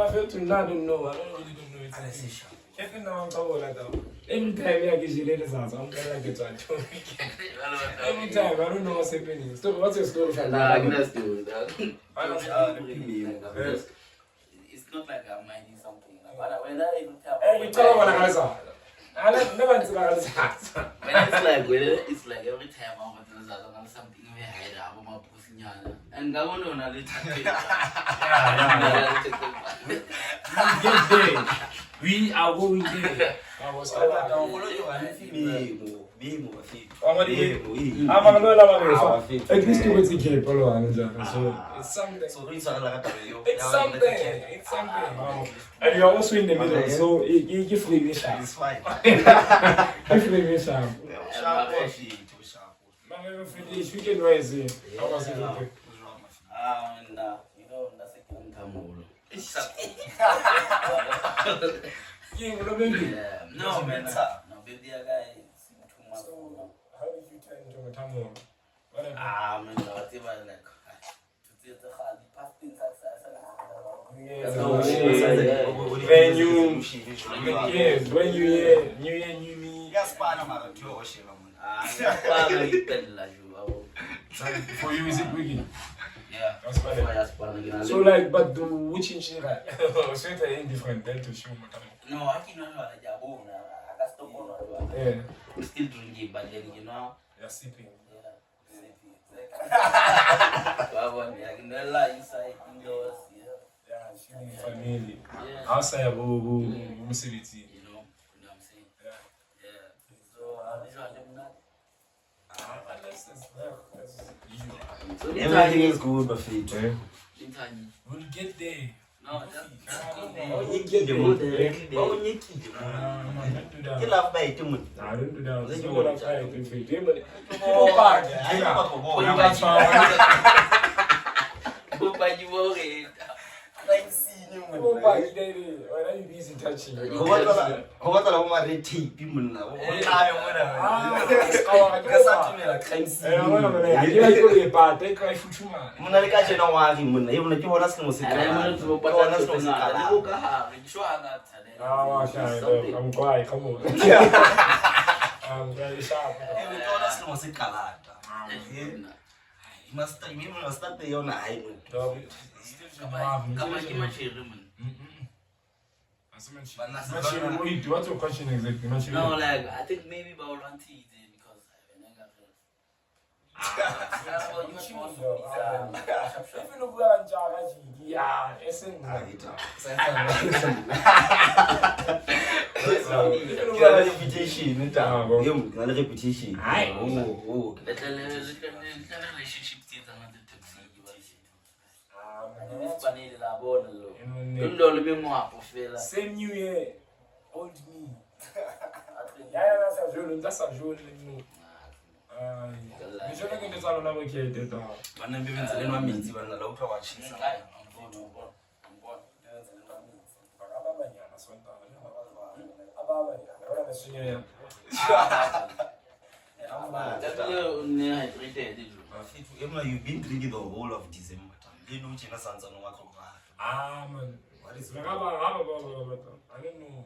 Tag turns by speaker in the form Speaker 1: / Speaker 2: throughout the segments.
Speaker 1: I feel to not know. I don't really don't know it. Every now and then, every time I get you ladies house, I'm gonna get to a joke. Every time, I don't know what's happening. So, what's your story from
Speaker 2: Nah, I can still do that. It's not like I'm minding something. But when I even tell
Speaker 1: you tell me what I saw. I never it's like
Speaker 2: it's like every time I'm going to something we hide I'm pushing and I want to know
Speaker 1: we are going there. I was I'm at least you would keep so it's something. It's something. And you're also in the middle, so you give me sharp. It's fine. Give me sharp. We can raise it. How was it?
Speaker 2: You know, nothing can come over. No, man. No, baby, I got too much.
Speaker 1: How did you turn into a tamil?
Speaker 2: Man, whatever, like, to see the past things
Speaker 1: when you hear New Year, New Me.
Speaker 2: Yes,
Speaker 1: for you, is it wicked?
Speaker 2: Yeah,
Speaker 1: that's funny. So, like, but the witching shit, like, so it's indifferent then to show.
Speaker 2: No, I can't know that you're born. I got to go.
Speaker 1: Yeah.
Speaker 2: I'm still drinking, but then, you know,
Speaker 1: you're sipping.
Speaker 2: I can lie inside indoors.
Speaker 1: Yeah, family. Outside, you know what I'm saying? Yeah. So, this one,
Speaker 3: so everything is good, but fit.
Speaker 1: We'll get there.
Speaker 2: No,
Speaker 3: you get the mood.
Speaker 1: Don't do that. This is what I'm trying to do.
Speaker 2: Go back, you worry.
Speaker 1: Go back, baby. Why are you busy touching?
Speaker 3: What are my tape?
Speaker 1: I'm quiet, come on. I'm very sharp.
Speaker 3: You must start the young eye.
Speaker 1: What's your question exactly?
Speaker 2: No, like, I think maybe about one tea because I never
Speaker 1: Same New Year, old me. That's a joke. Je ne sais pas si vous avez été
Speaker 3: you've been drinking the whole of December.
Speaker 1: man. What is it? I don't know.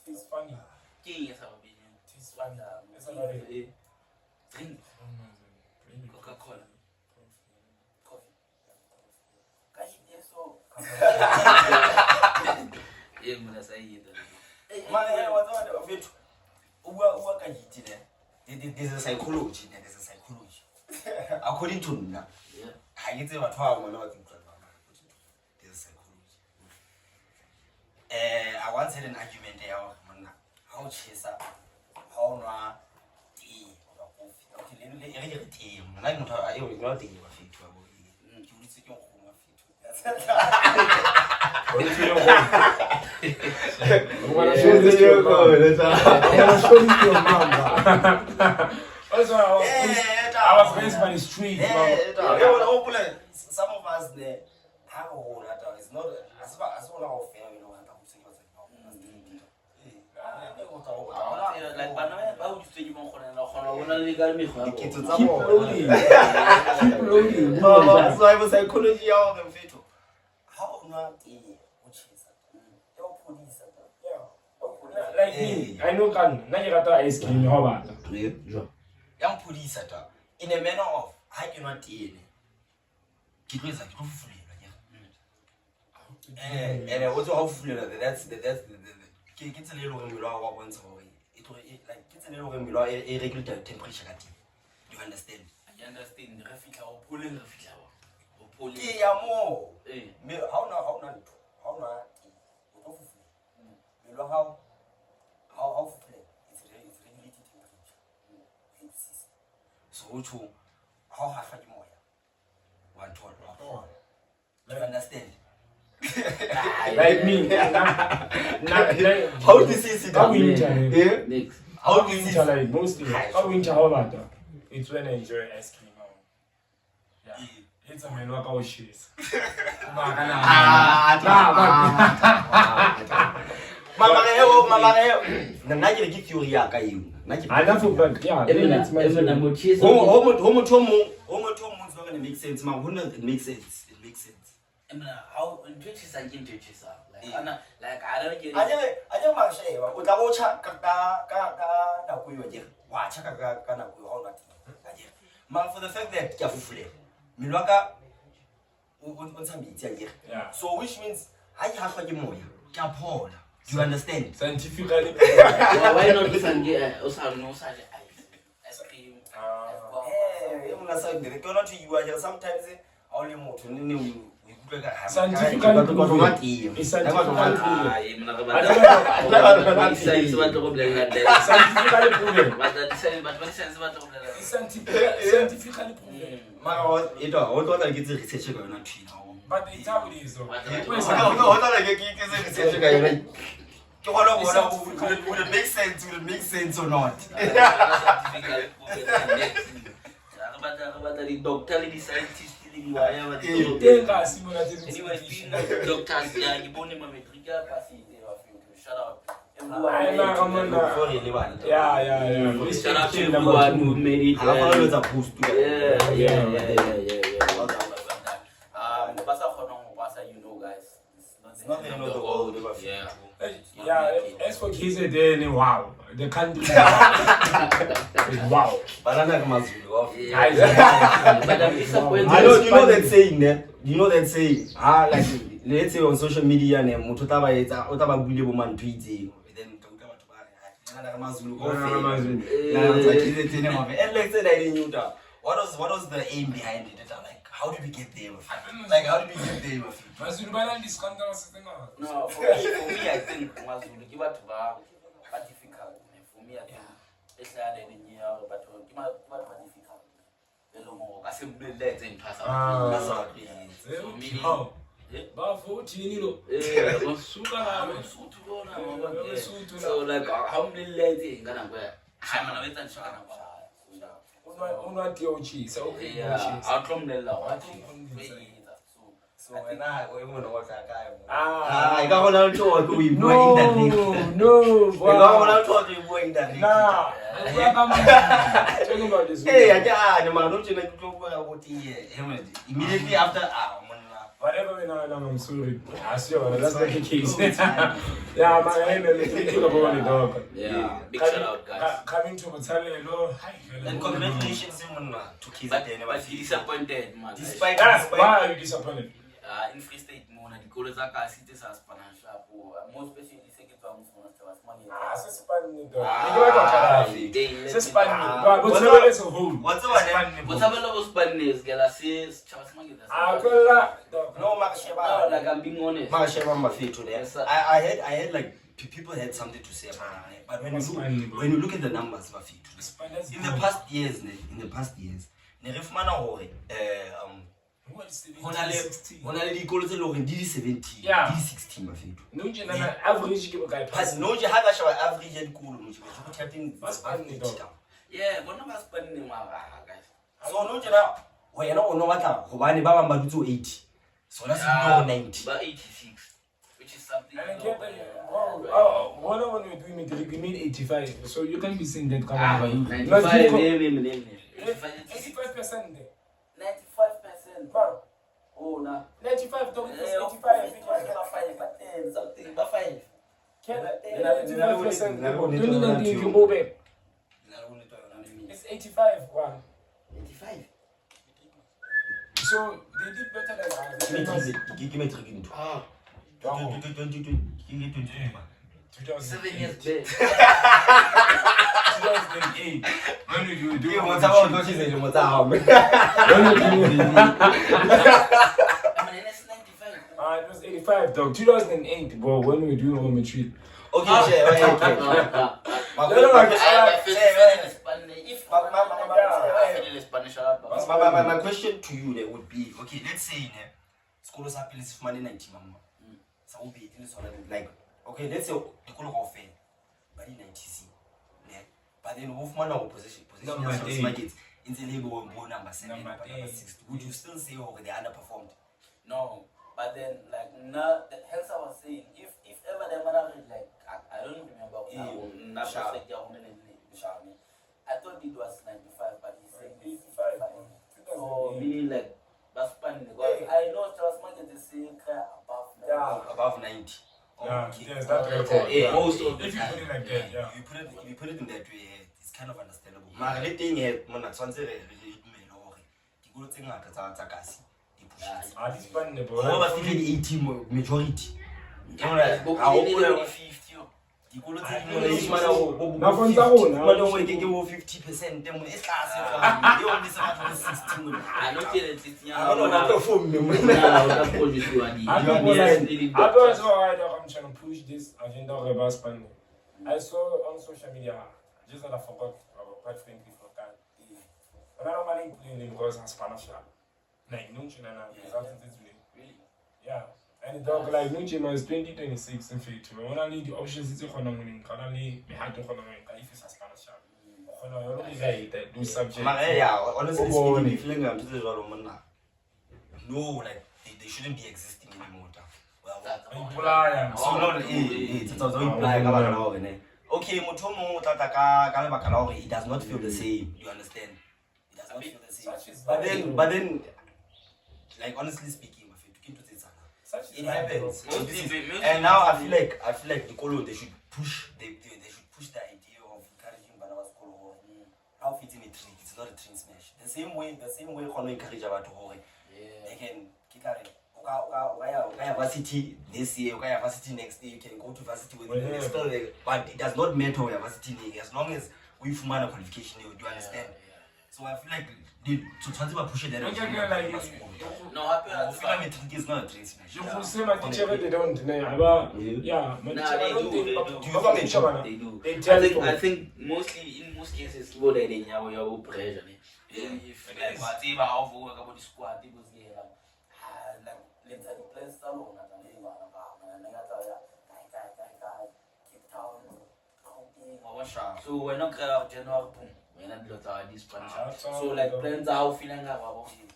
Speaker 1: It's funny. It's funny. It's another
Speaker 2: drink. Coca-Cola. Coffee.
Speaker 3: There's a psychology. According to me, I get about how I'm not there's psychology. I once had an argument here. How chase up, how no tea or coffee. Okay, let me get tea. Like I was not thinking of it.
Speaker 1: I'm gonna show this to your mom. Also, I was raised by the street.
Speaker 3: Some of us there have a whole lot. It's not as well how fair we know.
Speaker 2: Like, but how would you say you want to
Speaker 1: Keep loading.
Speaker 3: So I was psychology of the fetal.
Speaker 1: like me, I know can. Now you got ice cream, how about?
Speaker 3: Young police at in a manner of I cannot eat. It was like and also hopefully that's the kids a little when we are once away. It like kids a little when we are a regular temperature. You understand?
Speaker 2: I understand the refugee or pulling refugee or pulling.
Speaker 3: Yeah, more. How now? How it's regulated temperature. So how hard you more? One total. You understand?
Speaker 1: Like me.
Speaker 3: How this is it?
Speaker 1: How winter?
Speaker 3: How this is
Speaker 1: like mostly? How winter? How about that? It's when I enjoy ice cream. Yeah. It's a man like our shoes.
Speaker 3: Mama, na get theory ya ka you.
Speaker 1: I don't feel bad. Yeah.
Speaker 2: Even
Speaker 3: Homo is not gonna make sense. Man, it makes sense. It makes sense.
Speaker 2: I mean, how in Twitches and in Twitches are like I don't get it.
Speaker 3: I don't want to say, we can watch na kuyo je. Watch na kuyo all that. Man, for the fact that ya fufule. Milwaka
Speaker 1: yeah.
Speaker 3: So which means I have to get more. Do you understand?
Speaker 1: Scientifically.
Speaker 2: Why not this and get also no such ice cream?
Speaker 3: Sometimes only more to
Speaker 1: scientifically. It's scientifically but it's how it is though.
Speaker 3: Would it make sense? Would it make sense or not?
Speaker 2: The doctor, the scientist, whatever. Anyway, doctors, yeah, you born in Matric, shut up.
Speaker 1: Yeah.
Speaker 2: Shout out to everyone who made it. Yeah. You know, guys. It's not the end of the world.
Speaker 3: Yeah.
Speaker 1: As for kids, they wow. The country. Wow.
Speaker 3: But I'm not Mazulu.
Speaker 2: But I'm disappointed.
Speaker 3: You know that saying, ne? You know that saying? Like let's say on social media, ne, mututaba ita, utaba buli woman tweeting. Then utaba tubare. Mazulu. And like said, I didn't know that. What was the aim behind it? Like, how did we get there? Like, how did we get there?
Speaker 1: Mazulu bana discount
Speaker 2: no, for me, I think Mazulu give it to but difficult. For me, I think it's not any year, but give it difficult. Hello, more. I simply let them pass out. That's all it is. So me, so like how many ladies gonna wear? I'm gonna wait and show them.
Speaker 3: So when I want to watch that guy. I got one out to we boy that link.
Speaker 1: No.
Speaker 3: I got one out to we boy that link.
Speaker 1: Nah.
Speaker 3: Hey, I man, don't you like to go about immediately after
Speaker 1: whatever we know, I'm sorry. I swear, that's like a case. Yeah, my name is dog.
Speaker 2: Yeah, big shout out, guys.
Speaker 1: Coming to Battalion, hello. Hi.
Speaker 3: And congratulations to kids that they never
Speaker 2: but he disappointed, man.
Speaker 3: Despite
Speaker 1: why are you disappointed?
Speaker 2: In Free State, Mona, the Kolozaka cities as financial, more especially the second one was money. What's Spanish? Galasses, Charles Maggie.
Speaker 3: No,
Speaker 2: like I'm being honest.
Speaker 3: I had like people had something to say about it, but when you look at the numbers, in the past years, Honali equals the low in D17, D16,
Speaker 1: no, average
Speaker 3: has no average and cool.
Speaker 2: Yeah, one of us spending guys.
Speaker 3: So, no, we're not no matter who Baba Maduzo 80. So that's 90.
Speaker 2: But 86, which is something.
Speaker 1: One when we're doing it, we mean 85. So you can't be saying that.
Speaker 2: 95%.
Speaker 1: 85%.
Speaker 2: 95%. Oh, no.
Speaker 1: 95, don't 85.
Speaker 2: Something, but 5.
Speaker 1: 2019 you move it. It's 85. Wow.
Speaker 3: 85.
Speaker 1: So they did better than us.
Speaker 3: Give me Matric into.
Speaker 2: 7 years back.
Speaker 1: 2008. When did you do it?
Speaker 3: What's about what she said? What's up?
Speaker 1: When did you do it? It was 85 though. 2008, bro. When we were doing our Matric.
Speaker 3: Okay. My question to you there would be, okay, let's say schools are please money 90 mama. So will be like, okay, let's say the call of fair, but in 90C. But then Wolfman or position market in the legal number 7, number 6. Would you still say they underperformed?
Speaker 2: No, but then like now, hence I was saying, if ever the man like I don't remember. I thought it was 95, but he said 85. So meaning like that's funny because I know trust market is saying
Speaker 3: above 90.
Speaker 1: Yes, that's right.
Speaker 2: Most of the
Speaker 1: if you put it like that, yeah.
Speaker 3: If you put it in that way, it's kind of understandable. My thing is, when I transfer it, go to
Speaker 1: This band, bro.
Speaker 3: over 80 majority.
Speaker 1: Now, from Zahon,
Speaker 3: 50%.
Speaker 1: I'm trying to push this agenda of reverse spending. I saw on social media, just that I forgot about quite frankly for that. But I don't mind playing because I'm Spanish. Like, no, really? Yeah. And the dog like Nucci is 2026 in fact. When I need the options, it's on winning. Currently, we had to hold on if it's a Spanish. Do subject.
Speaker 3: Honestly speaking, feeling I'm just no, like they shouldn't be existing anymore. Okay, Motomo Tataka, it does not feel the same. You understand? It does not feel the same. But then, like honestly speaking, it happens. And now I feel like the Kolo they should push the idea of encouraging Banawas Kolo. How fitting a trick? It's not a trick smash. The same way Kolo encourage about Hore. They can kick out varsity this year, varsity next year, you can go to varsity with but it does not matter where varsity league as long as we form a qualification, you understand? So I feel like to transfer push it there.
Speaker 1: No,
Speaker 2: I
Speaker 3: feel like Matric is not a train smash.
Speaker 1: You will say my teacher they don't know. Yeah, my teacher
Speaker 2: they do.
Speaker 1: They tell you.
Speaker 2: I think mostly in most cases people they didn't have pressure. If like whatever how for work about the squad, people say like let's have the place alone. So we're not gonna general boom. We're not gonna this Spanish. So like plans are how feeling about it.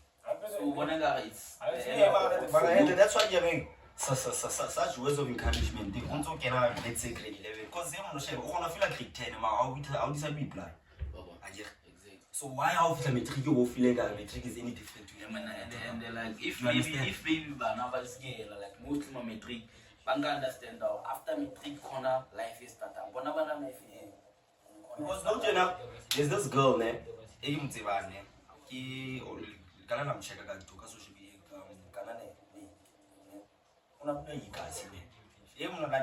Speaker 2: So whenever it's
Speaker 3: that's why you're doing such words of encouragement. They also can have, let's say, grade 11. Because they want to feel like grade 10. How decide we apply? So why how Matric you feel like Matric is any different to them?
Speaker 2: And they're like, if maybe Banava is gay, like most of Matric, Banga understand how after Matric corner life is better.
Speaker 3: Because don't you know, there's this girl,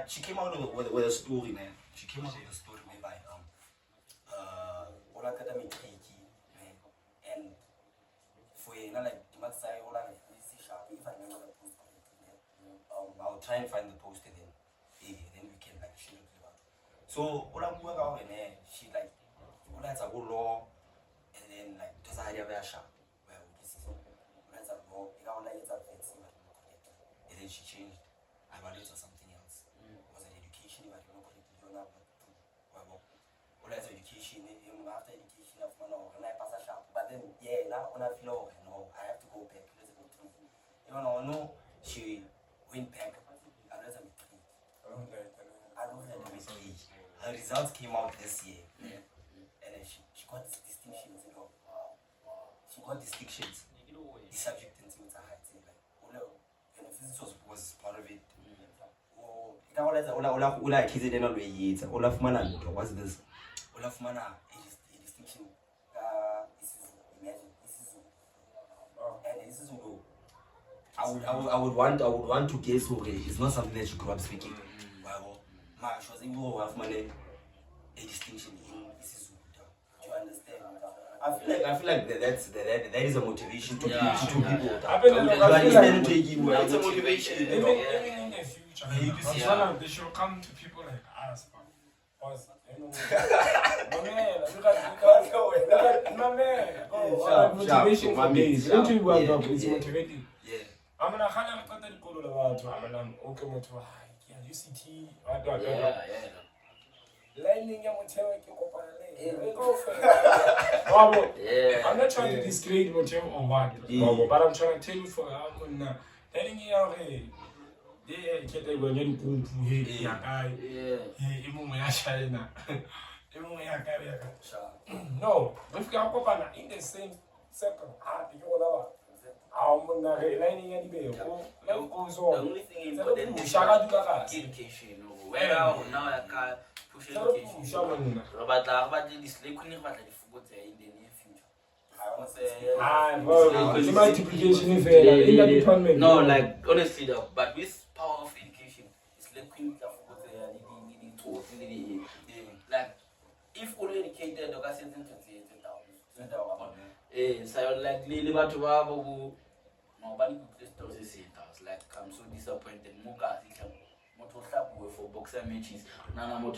Speaker 3: she came out with a story, man. She came out with a story whereby all academic and for like you must say all like sharp if I remember the post correctly. I'll try and find the post and then we can like share it about. So all I'm working out in there, she like all that's a good law and then like does I have a sharp? Well, this is that's a law, you know, like it's a fancy but not correct. And then she changed. I wanted to something else. It was an education but not correctly. You know, all that's education, after education of man or I pass a sharp. But then now on a floor, I have to go back. You know, no, she went back. I don't know. Her results came out this year. And then she got distinctions, She got distinctions. The subject and things are high. Like, physics was part of it. Ola kids then always eat. Olaf Mana, what's this? Olaf Mana, it is distinction. Imagine, this is and this is I would want to guess it's not something that you grew up speaking. Wow, my was able to have money a distinction in this is. Do you understand? I feel like that is a motivation to people. It's a motivation.
Speaker 1: Even in the future, they should come to people like us. Motivation for days. Until you wake up, it's motivating. I'm gonna have to go to the world to okay, UCT, I'm not trying to discredit Motel or what, but I'm trying to tell you for telling you how no, if you are in the same second, the
Speaker 2: only thing important is education. Now push education. But this in the near future.
Speaker 1: Multiplication is in that department.
Speaker 2: No, like honestly though, but with power of education, it's like like if only educated, so like nobody like I'm so disappointed. For boxer matches.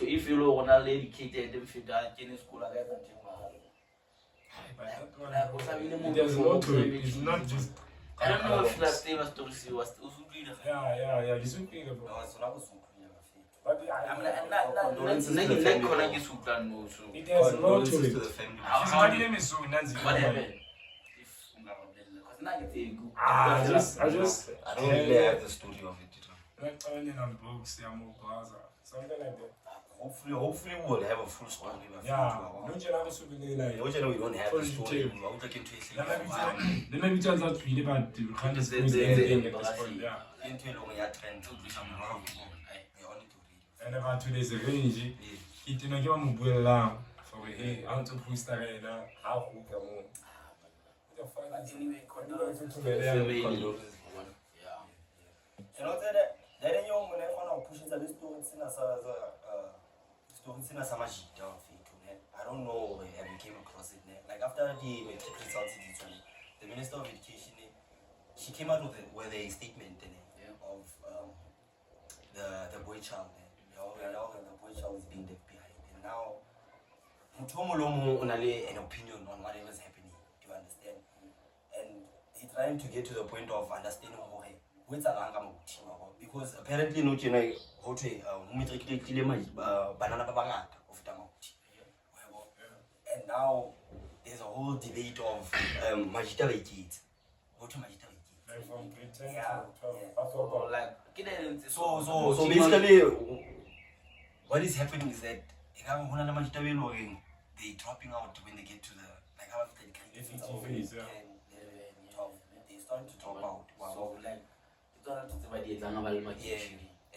Speaker 2: If you want to educated, if you in school,
Speaker 1: there's more to it. It's not just.
Speaker 2: I don't know if last day was
Speaker 1: yeah. You should be able. But
Speaker 2: it has
Speaker 1: more to it. His name is so Nancy.
Speaker 2: What happened?
Speaker 1: I
Speaker 3: don't really have the story of it.
Speaker 1: Like only on books, something like that.
Speaker 3: Hopefully we'll have a full story.
Speaker 1: Yeah, don't you have a souvenir like?
Speaker 3: We don't have the story.
Speaker 1: Then maybe turns out to be about the kind of anything at this point. Yeah. And about 2 days ago, he didn't give him a good alarm for a out of who's there now. How who come on?
Speaker 3: You know that in your money on pushing the students in a I don't know if you came across it. Like after the Matric results, the Minister of Education, she came out with a statement of the boy child. The boy child is being left behind. And now, Mutomolomo only an opinion on whatever is happening. Do you understand? And he's trying to get to the point of understanding because apparently no how to banana and now there's a whole debate of Majita kids. How to Majita kids? So basically what is happening is that they dropping out when they get to the like how they starting to drop out. So like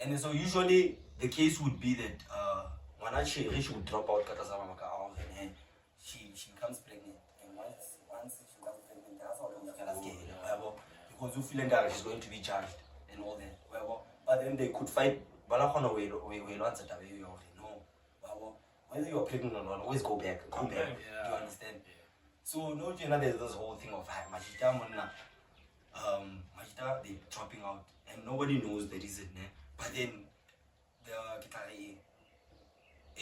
Speaker 3: and so usually the case would be that Wanachi would drop out and she becomes pregnant, and once she becomes pregnant, that's all because you feel like she's going to be charged and all that. But then they could fight whether you're pregnant or not, always go back. Do you understand? So no, there's this whole thing of Majita, they dropping out and nobody knows the reason. But then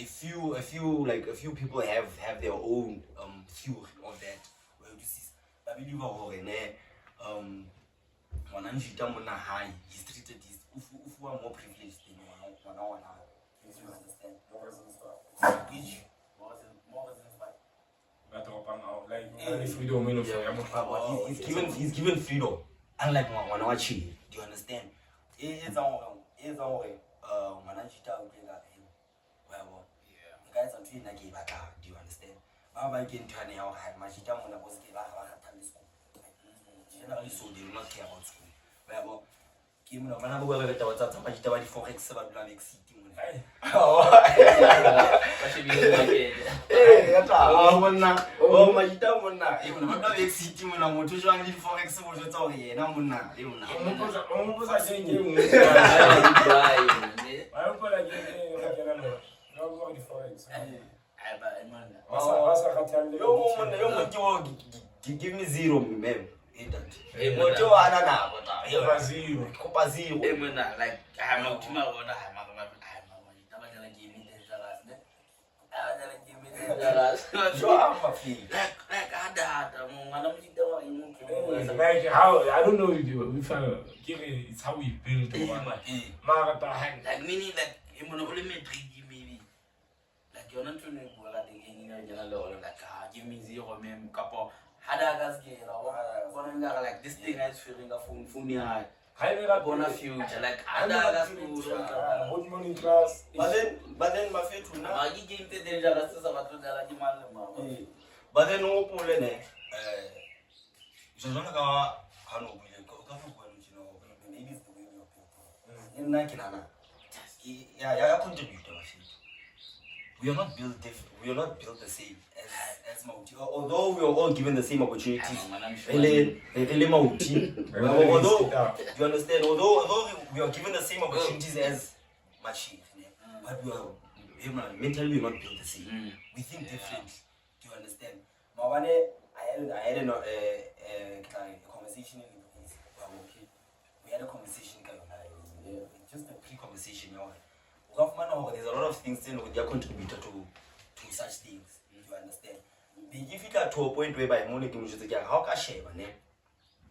Speaker 3: a few people have their own view of that. Well, this is he's treated if we are more privileged than one. You understand? He's given freedom, unlike Wanawachi. Do you understand? It's our way. The guys are treating like do you understand? Generally, so they do not care about school. Ke mona bana ba bua ka taba tsa majita ba di forex ba dula next city mona. Monna o majita monna e mona ba next city mona motho jwang di forex bo jotsa hore yena monna e mona.
Speaker 1: O mo sa ke ngwe. Ba go la ke ga ke na no. No go di forex. Wasa khathale.
Speaker 3: Yo monna yo mo give me zero man. Moto ana na bota.
Speaker 1: Yo zero.
Speaker 3: Kopa zero.
Speaker 2: Mona like I'm not to my own
Speaker 1: like how I don't know if it's how we build
Speaker 2: like meaning like only maybe like you're not trying to like give me zero mem couple like this thing is feeling a phone bona future like
Speaker 1: good morning class
Speaker 3: but then my faith will not
Speaker 2: game dangerous
Speaker 3: but then no pole ne so zona ka hano bile ka fuwa you know maybe it's the way we are built in nakinana ya contribute we are not built different. We are not built the same as Mauti. Although we are all given the same opportunities. Although you understand, although we are given the same opportunities as Machi, but we are mentally we are not built the same. We think different. Do you understand? I had a conversation in the place. We had a conversation, just a pre-conversation. There's a lot of things they are contributor to such things. You understand? If it got to a point whereby money can just get how can share my name?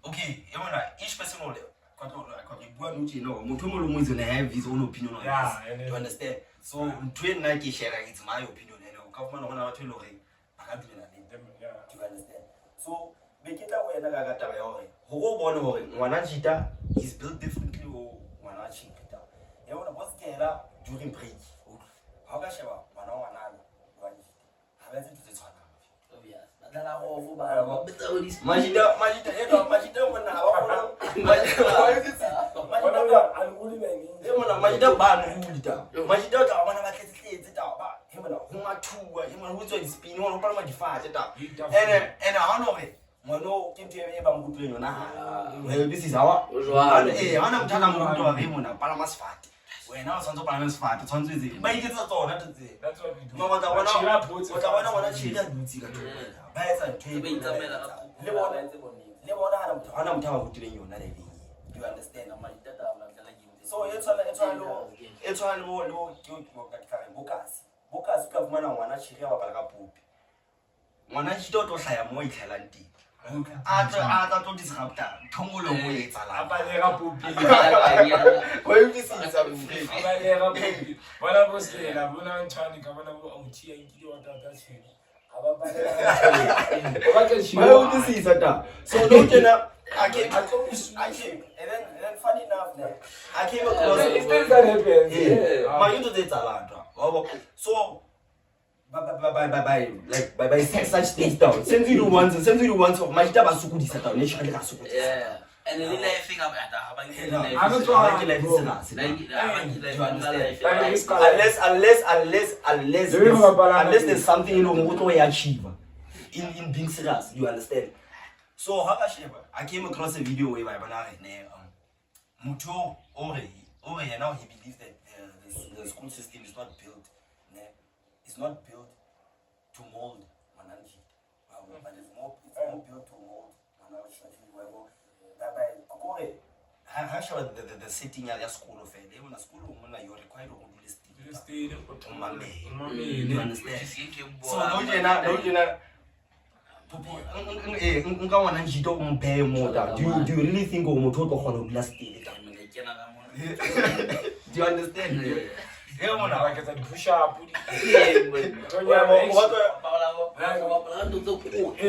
Speaker 3: Okay, each person will have his own opinion on this. You understand? So train Nike share it's my opinion and government on our to I can't do anything. You understand? So make it that way that I got Wanachita is built differently or Wanachita. What's the during break. How can you one hour and I went into the tunnel. Oh, yes. When I was on the balance fat, it's on the but it's not all. That's what we do. No, what I want to cheat and do. You understand? So it's all low. Bocas government on one actually have a poop. One actually don't say a more talented. After to disrupt that, Tongulo way, well, you see something.
Speaker 1: When I was there, I'm going to try to come on tea and you want that shit.
Speaker 3: Well, you see that. So don't you know? I came, and then funny enough, I came across it. My you did a so. By such things down. Send you once of my Tabasuku is a nation.
Speaker 2: Yeah. And the little thing about
Speaker 3: unless there's something you know what we achieve in being serious, you understand? So how I came across a video where my banana Muto Ore now he believes that the school system is not built. It's not built to mold Mananji, but it's more built to mold Mananji. The setting at your school of it, even a school woman, you're required to do this. You understand? So, don't you know? Do you really think of Moto last day? Do you understand?
Speaker 1: Like it's a push up.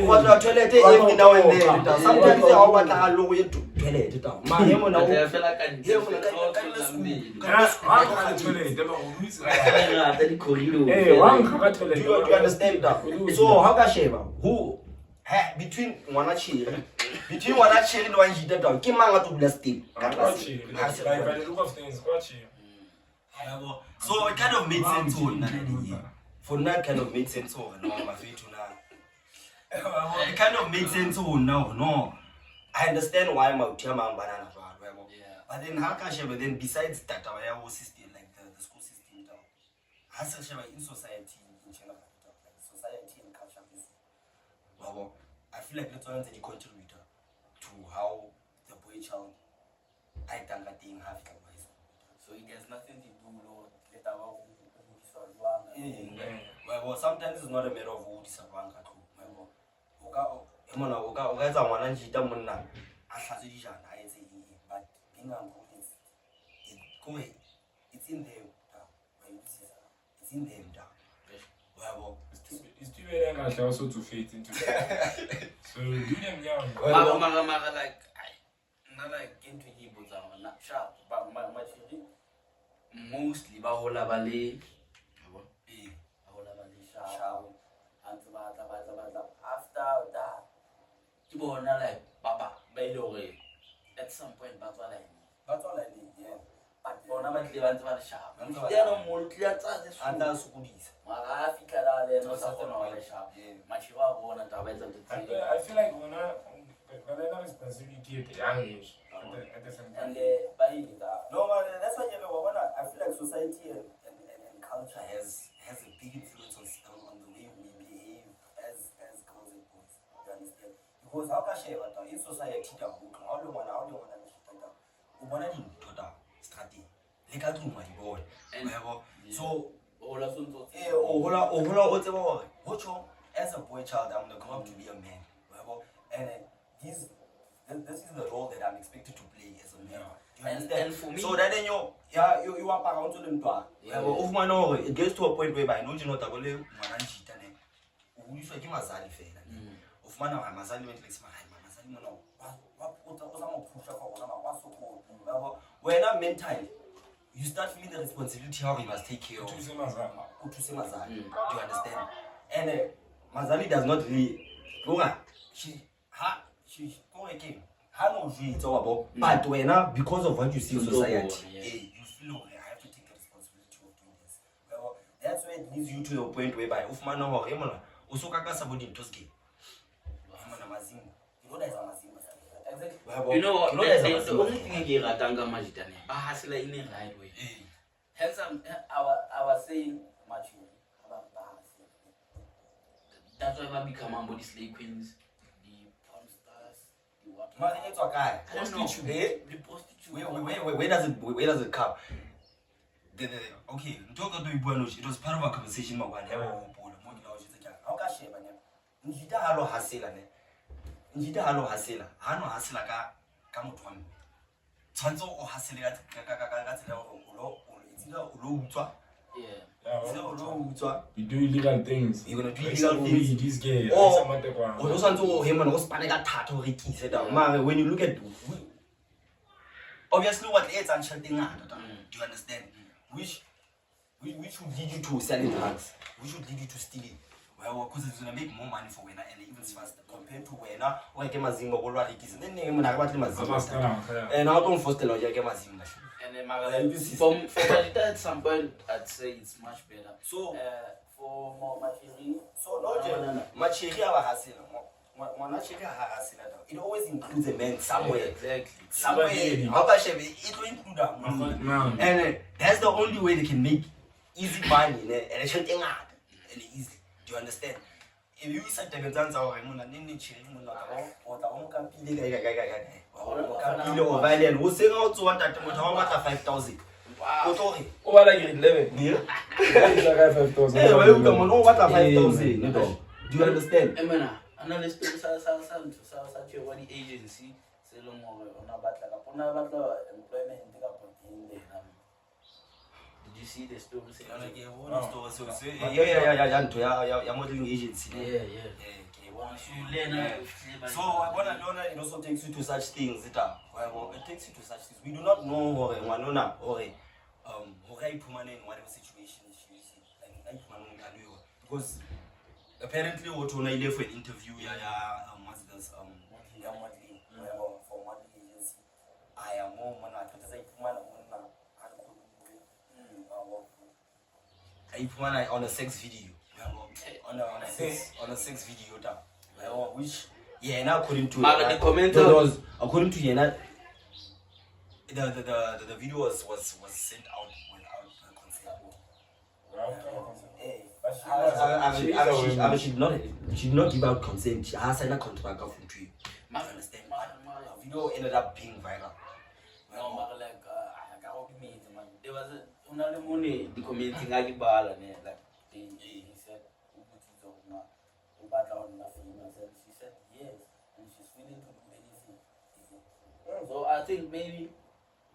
Speaker 3: What a toilet every now and then. Sometimes they are what I low to toilet. Do you understand that? So how can Sheva? Who between Wanachi between one chill and one jita down. Kim man to bless him.
Speaker 1: By the look of things, watch you.
Speaker 3: So it kind of made sense for now. Kind of made sense. No, my faith now. It kind of made sense. No. I understand why my chairman banana. But then how can she? But then besides that, our whole system, like the school system, has a in society in general, like society and culture. Well, I feel like that's one of the contributor to how the boy child I think that thing have to be.
Speaker 2: So it has nothing to do with
Speaker 3: well, sometimes it's not a matter of who is a bank at home. Oga someone njita monna ahlatsijana ayetse but being uncle is it's in them it's in them well
Speaker 1: it's too bad I also to fit into that. So do them young.
Speaker 2: Maga like not like into Hebrew not sharp but Matric mostly bahola bale sharp and after that you like Papa by the way at some point that's all I need yeah but for now they want to sharp they are more clear and that's good I
Speaker 1: feel like when I responsibility at the young age at the same time.
Speaker 3: No, that's why I feel like society and culture has a big influence on the way we behave as girls and boys. You understand? Because how can she in society how do you want strategy? So as a boy child, I'm gonna grow up to be a man. And this is the role that I'm expected to play as a man. Do you understand?
Speaker 2: And for me,
Speaker 3: so that then you are around to them. It gets to a point where I know you not able to when I'm mentally, you start feeling the responsibility how you must take care of. Do you understand? And Mazali does not really. She's but when because of what you see in society, you feel I have to take the responsibility of doing this. Well, that's where it leads you to a point whereby Ufmana or Emona, Usukaka somebody in Toski.
Speaker 2: You know, the only thing here at Tanga Majitane, I hustle in the right way. Hence, I was saying much about that's why I become body slave queens, the porn stars, the what?
Speaker 3: It's okay.
Speaker 2: The prostitute.
Speaker 3: Where does it come? Okay, talk about it was part of a conversation. How can she? Njita halo hasela. Hano hasela ka motho wa mme. Tshwantse o hasele ka tsela ulo utswa.
Speaker 1: Yeah. We do illegal things.
Speaker 3: You're gonna do illegal things.
Speaker 1: This gay.
Speaker 3: When you look at obviously what it's and do you understand? Which would lead you to selling drugs, which would lead you to stealing. Well, because it's gonna make more money for Wena and even faster compared to Wena or Gemazimba or Radikis. Then and I don't foster like Gemazimba.
Speaker 2: And for at some point, I'd say it's much better.
Speaker 3: So,
Speaker 2: for more material,
Speaker 3: so no, material it always includes a man somewhere.
Speaker 2: Exactly.
Speaker 3: Somewhere. How about it will include that money. And that's the only way they can make easy money and easy. Do you understand? If you said the guns are or Valiant, who sing out to one that how much 5,000. Wow.
Speaker 1: Oh, I like it 11. Yeah. 5,000.
Speaker 3: Hey, well, come on, what 5,000? Do you understand?
Speaker 2: Another space, one agency, selling on a employment. Did you see the story?
Speaker 3: Yeah, modeling agency.
Speaker 2: Yeah.
Speaker 3: So I want to know it also takes you to such things. It takes you to such things. We do not know or whatever situation she is in. Because apparently what when I left for an interview, what's this modeling. For modeling agency, I am more money. On a sex video. On a sex video. Which now according to according to the video was sent out without consent. She did not give out consent. She has signed a contract of you. Understand? The video ended up being viral.
Speaker 2: There was a money the commenting like ball and like he said she said yes and she's willing to do anything. So I think maybe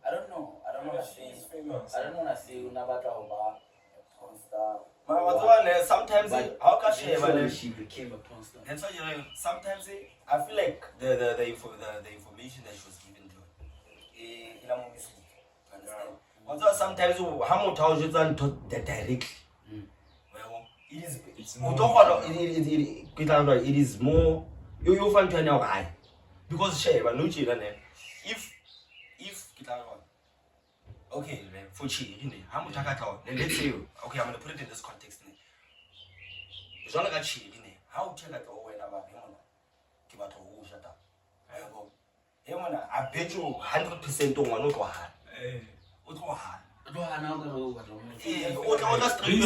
Speaker 2: I don't know what to say unabata over porn star.
Speaker 3: Sometimes how can
Speaker 2: she became a porn star.
Speaker 3: That's why sometimes I feel like the information that she was given to also sometimes how much how you done to the direct it is more you find to know why because share but no if okay for chi how much then let's say okay I'm going to put it in this context how tell like oh when about I bet you 100% on one go hard. Do you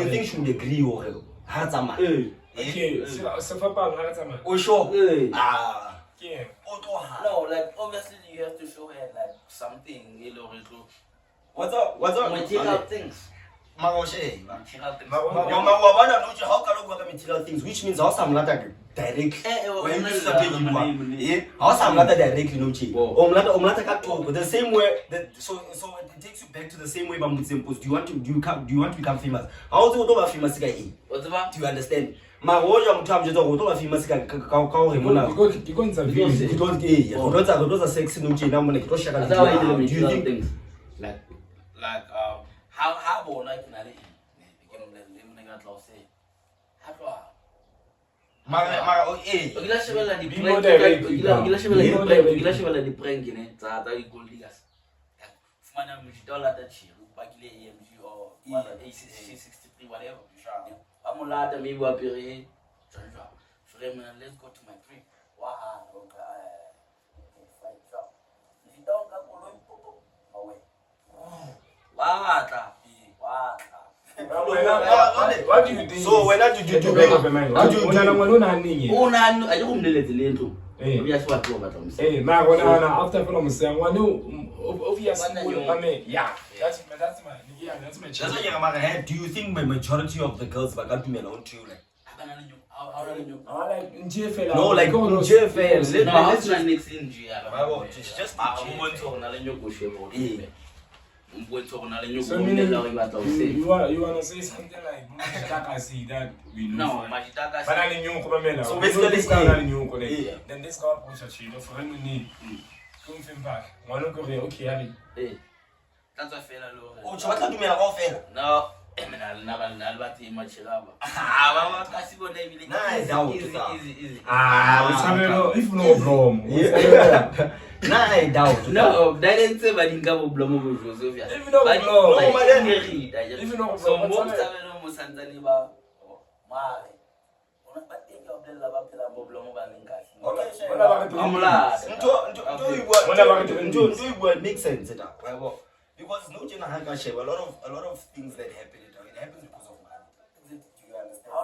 Speaker 3: think she would agree or
Speaker 1: okay, so
Speaker 3: oh sure.
Speaker 2: No, like obviously you have to show her like something,
Speaker 3: What's up?
Speaker 2: material things.
Speaker 3: How material things, which means also I'm not direct. When you use the page, also I'm not directly no cheap. The same way so it takes you back to the same way Bamboo Simples. Do you want to become famous? How do you famous guy?
Speaker 2: What's about?
Speaker 3: Do you understand? Maroja mtu amjeto kutoka famous ka remona because sexy no cheap na mone kitosha kana.
Speaker 2: Do you think like how bona kinale di prank ne tsa di gold diggers fumana $1 that shit bakile EMG or AC63 whatever amulata maybe wapire frame let's go to my crib
Speaker 1: what do you think?
Speaker 3: So when did you do
Speaker 1: after film saying one obviously yeah that's my
Speaker 3: choice. Do you think the majority of the girls back up to me alone too like no like JFL
Speaker 2: no how to next in
Speaker 3: just
Speaker 1: so you want to say something like Machitaka see that we know.
Speaker 2: No, Machitaka
Speaker 1: see. So
Speaker 3: basically
Speaker 1: this guy then this guy push a sheet of friend we need. Come film back. One look over okay, Ali.
Speaker 2: That's a fella low.
Speaker 3: Oh, so what do you mean all fella?
Speaker 2: No, Albati Machilaba. Easy.
Speaker 1: If no problem.
Speaker 3: I doubt.
Speaker 2: No, that didn't say but in Gabo Blomo Joseph.
Speaker 1: If no problem.
Speaker 2: If no so most of them almost Santaniba. Mare. But think of the lava pillar Boblomo Balinkas.
Speaker 3: Okay, make sense. Because no general share a lot of things that happen. It happens because of money. Do you understand?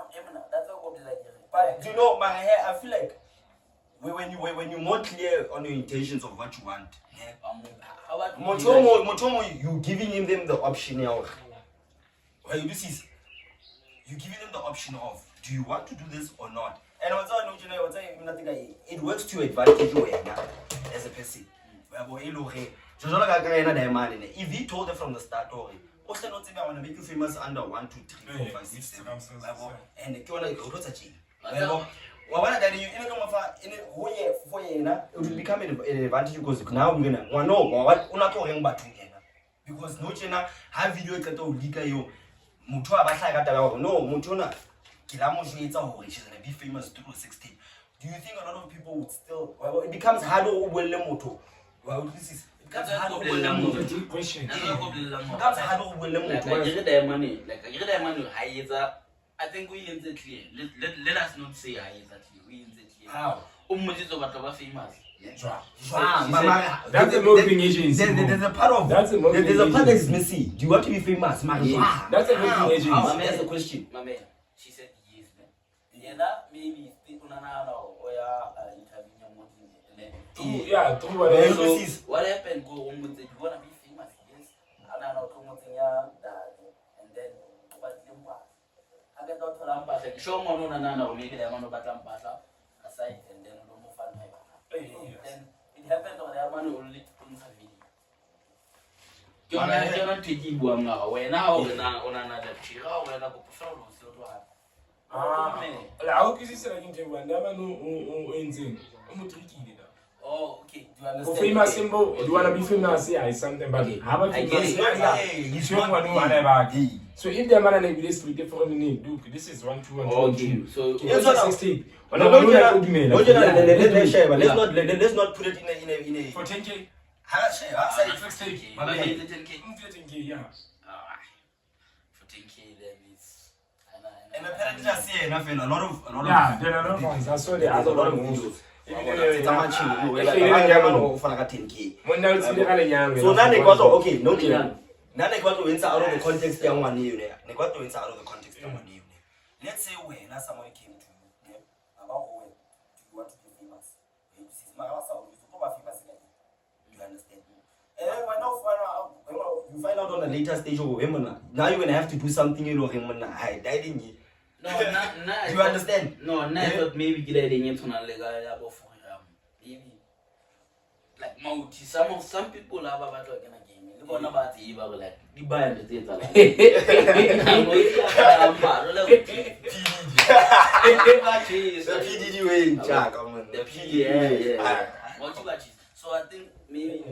Speaker 2: That's what like.
Speaker 3: But do you know my hair? I feel like when you're more clear on your intentions of what you want, Motomo, you giving them the option now. Well, this is you giving them the option of do you want to do this or not? And it works to your advantage as a person. If he told her from the start, I want to make you famous under 1, 2, 3, 4, 5, 6, 7. And it will become an advantage because now we're going to because no chena have video no she's gonna be famous through 16. Do you think a lot of people would still? Well, it becomes harder to win the moto. Well, this is. It becomes harder to win the moto.
Speaker 1: Deep question.
Speaker 3: It becomes harder to win the moto.
Speaker 2: Like I get their money. I think we in the clear. Let us not say I is that we in the clear.
Speaker 3: How?
Speaker 2: Famous.
Speaker 1: That's a marketing agency.
Speaker 3: There's a part of
Speaker 1: that's a marketing
Speaker 3: there's a part that is
Speaker 1: agency.
Speaker 3: messy. Do you want to be famous?
Speaker 1: That's a marketing agency.
Speaker 3: That's the question.
Speaker 2: She said yes, man. Maybe
Speaker 1: Yeah, true.
Speaker 2: what happened? Go home with it. You wanna be famous? Yes. And then what I get out to Lampa. Show me no make it aside and then no more fun. Then it happened on the man only you're not taking one now. When now on another chair, when I go to follow so to have.
Speaker 1: How can you say I can tell you never know anything?
Speaker 2: Oh, okay. Do you
Speaker 1: For
Speaker 2: understand?
Speaker 1: famous symbol, you wanna be famous, yeah, it's something but how about
Speaker 3: He's not
Speaker 1: one. So if the man and this 3 different name, Duke, this is 1 2 1 2
Speaker 2: Okay, so
Speaker 3: Yes, sir.
Speaker 1: 16.
Speaker 3: Let's not put it in a
Speaker 1: For 10K.
Speaker 3: How share?
Speaker 1: For 10K.
Speaker 2: Maybe the 10K.
Speaker 1: 10K, yeah.
Speaker 2: For 10K, then it's.
Speaker 3: And apparently, I see enough in a lot of.
Speaker 1: Yeah, there are a lot of ones. I saw there are a lot of videos.
Speaker 3: So now they got okay, no deal. Now they got to answer out of the context they want you there. They got to answer out of the context they want you. Let's say when someone came to you about when you want to be famous. You see my house out, you famous again. You understand? And then when you find out on a later stage of women, now you're gonna have to do something you know him I died in you.
Speaker 2: No,
Speaker 3: do you understand?
Speaker 2: No, not maybe get it in maybe like multi some people have about like a game. You want about the like the buy the data.
Speaker 3: The PDD way, Jack.
Speaker 2: The PDD, yeah. So I think maybe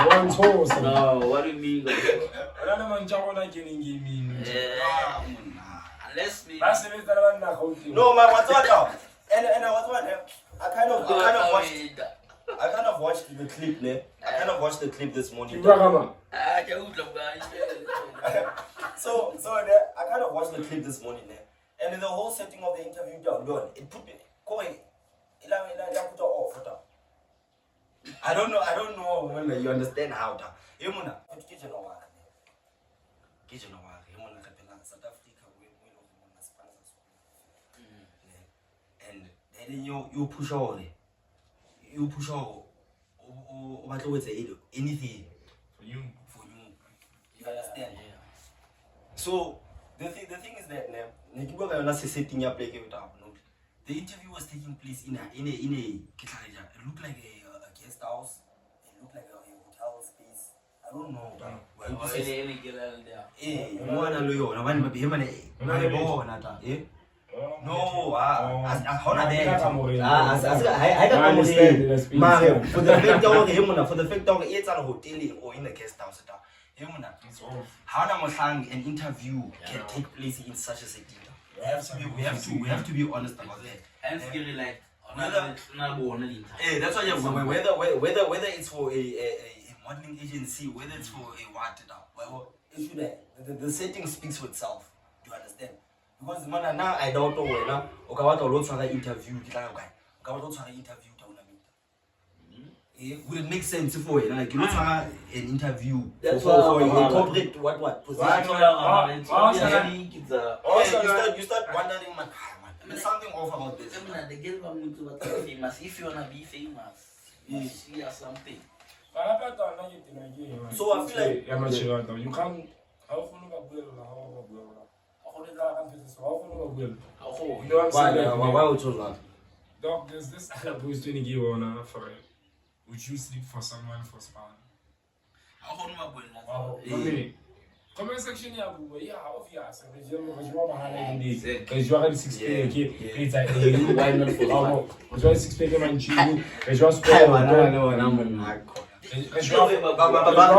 Speaker 1: One horse.
Speaker 2: no, what do you mean?
Speaker 1: Another man like getting
Speaker 2: Unless me.
Speaker 1: That's the way that I'm
Speaker 3: no, man, what's what? And I kind of watched the clip there. I kind of watched the clip this morning. So I kind of watched the clip this morning there. And in the whole setting of the interview down, it put me going. I don't know when you understand how to. And then you push all what would say anything
Speaker 1: for you.
Speaker 3: You understand? Yeah. So the thing is that the interview was taking place in a it looked like a guest house, it looked like a hotel space. I don't know. No, I for the fact that it's a hotel or in a guest house. How an interview can take place in such a setting. We have to be honest about that.
Speaker 2: And scary like
Speaker 3: that's why whether it's for a modeling agency, whether it's for a what the setting speaks for itself. Do you understand? Because man now I don't know now interview would it make sense for you like you an interview
Speaker 2: that's
Speaker 3: for a corporate what position? You start wondering man there's something off about this.
Speaker 2: Famous. If you wanna be famous, you see something.
Speaker 3: So I feel like
Speaker 1: you can't you know what I'm saying?
Speaker 3: Why would you laugh?
Speaker 1: Dog, there's this other boys doing give on for it. Would you sleep for someone for span? Comment section, yeah, obvious. Because you are 6 it's like
Speaker 2: why not for
Speaker 1: you 6 man chew, because you are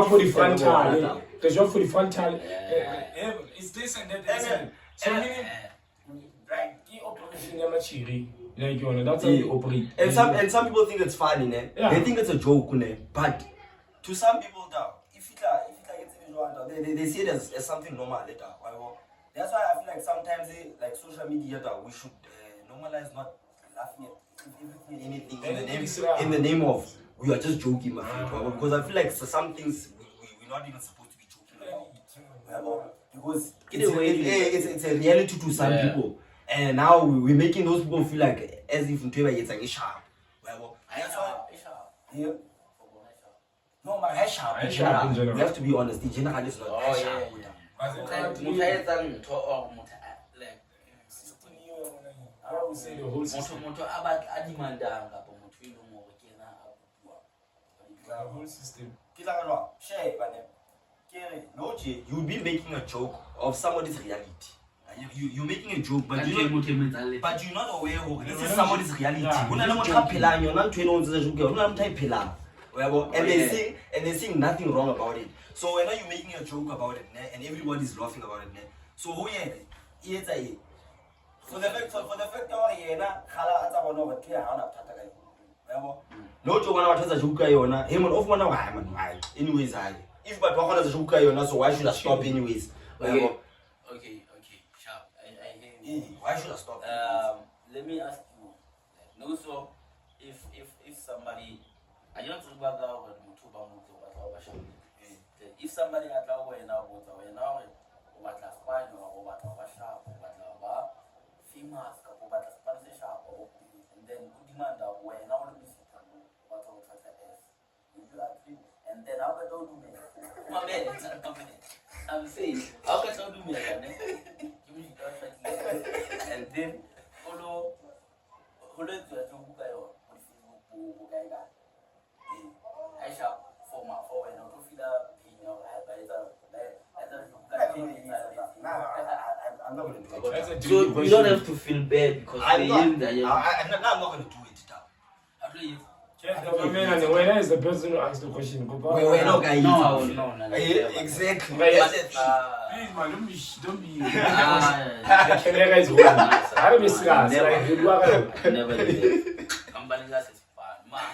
Speaker 1: for the front tire. the job for the frontal. It's this and that. So meaning, like the operation Matric, like you know, that's how you operate.
Speaker 3: And some people think it's funny, ne?
Speaker 1: Yeah.
Speaker 3: They think it's a joke, ne? But to some people, if it gets they see it as something normal later. That's why I feel like sometimes like social media we should normalize not laughing at anything in the name of we are just joking, my friend. Because I feel like some things we're not even supposed to be joking about. Because it's a reality to some people. And now we're making those people feel like as if it's like a sharp. No, my hair sharp in general. We have to be honest. In general, it's not hair sharp.
Speaker 1: I would say the whole system. The whole system.
Speaker 3: You'll be making a joke of somebody's reality. You're making a joke, but you're not aware of this is somebody's reality. And they sing nothing wrong about it. So when you're making a joke about it, and everybody's laughing about it, so who for the fact no joke on a joke him on off anyways if but so why should I stop anyways?
Speaker 2: Okay, sharp.
Speaker 3: Why should I stop?
Speaker 2: Let me ask you. No, so if somebody, I don't think about that. If somebody at our way now, what last fine or what sharp, what females, what Spanish sharp, and then demand that way now what you agree, and then how can do me? One minute. I'm saying, how can you do me and then follow I shall for my forward and to feel I'm not going to do it.
Speaker 3: So
Speaker 2: you don't have to feel bad because
Speaker 3: I'm not going to do it.
Speaker 2: I believe.
Speaker 1: When is the person who asked the question?
Speaker 3: We're not going to.
Speaker 2: No.
Speaker 3: Exactly.
Speaker 1: Please, man, don't be. The camera is one. I don't be scared.
Speaker 2: Never did it. Somebody else is fine. Man.